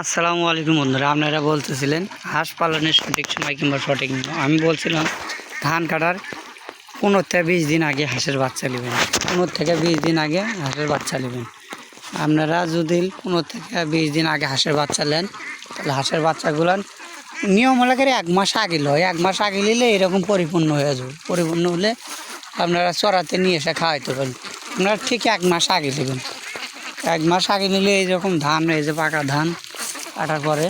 আসসালামু আলাইকুম বন্ধুরা, আপনারা বলতেছিলেন হাঁস পালনের সঠিক সময় কিংবা সঠিক নিয়ম। আমি বলছিলাম ধান কাটার 15 থেকে 20 দিন আগে হাঁসের বাচ্চা নেবেন। 15 থেকে 20 দিন আগে হাঁসের বাচ্চা নেবেন। আপনারা যদি 15 থেকে 20 দিন আগে হাঁসের বাচ্চা নেন, তাহলে হাঁসের বাচ্চাগুলো নিয়ম হলে করে 1 মাস আগে লয়। 1 মাস আগে নিলে এরকম পরিপূর্ণ হয়ে যাবে। পরিপূর্ণ হলে আপনারা চড়াতে নিয়ে এসে খাওয়াইতে পারেন। আপনারা ঠিক 1 মাস আগে নেবেন। 1 মাস আগে নিলে এইরকম ধান, এই যে পাকা ধান কাটার পরে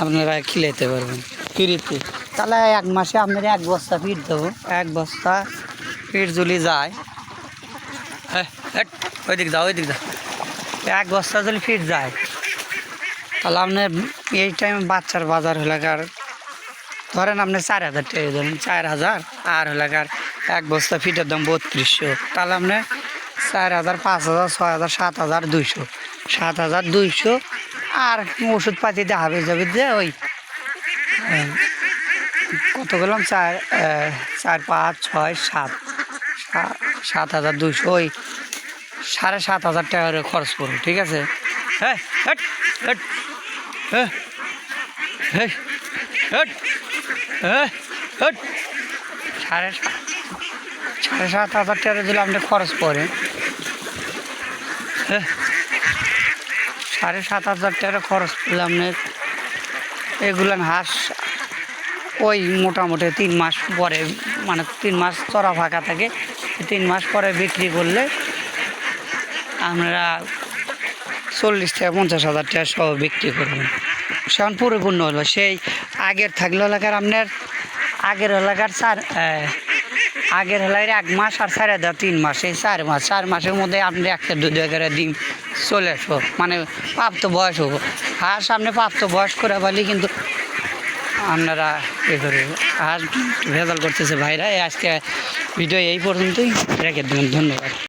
আপনারা খিলাইতে পারবেন ফ্রিতে। তাহলে 1 মাসে আপনারা 1 বস্তা ফিট দেবো। 1 বস্তা ফিট যদি যায়, ওই দিক দাও, ওই দিক দাও, 1 বস্তা যদি ফিট যায়, তাহলে আপনার এই টাইমে বাচ্চার বাজার হলাকার ধরেন আপনি 4,000 টাকা ধরেন, 4,000 আর হলাকার 1 বস্তা ফিটের দাম 3200। তাহলে আপনি 4,000, 5,000, 6,000, 7,200, 7,200 আর ওষুধপাতি দেখা হয়ে যাবে যে ওই কত গেলাম 4, 5, 6, 7, 7,200, ওই 7,500 টাকা করে খরচ করবো। ঠিক আছে? হ্যাঁ হ্যাঁ হ্যাঁ হ্যাঁ হ্যাঁ হ্যাঁ হ্যাঁ 7,500 টাকা দিলে আপনি খরচ পড়ে। হ্যাঁ 7,500 টাকা খরচ করলে আপনার এগুলান হাঁস ওই মোটামুটি 3 মাস পরে, মানে 3 মাস চড়া ফাঁকা থাকে, 3 মাস পরে বিক্রি করলে আপনারা 40 থেকে 50,000 টাকা সহ বিক্রি করবেন। সেমন পরিপূর্ণ হলো সেই আগের থাকলে এলাকার আপনার আগের এলাকার আগের এলাকার 1 মাস আর 4,000 3 মাস, এই 4 মাসের মধ্যে আপনি 1-2 করে ডিম চলে আসবো, মানে প্রাপ্ত বয়স হবো। হাঁস আপনি প্রাপ্ত বয়স করে পারলে কিন্তু আপনারা এ করে হাঁস ভেজাল করতেছে ভাইরা। আজকে ভিডিও এই পর্যন্তই রেখে দেবেন। ধন্যবাদ।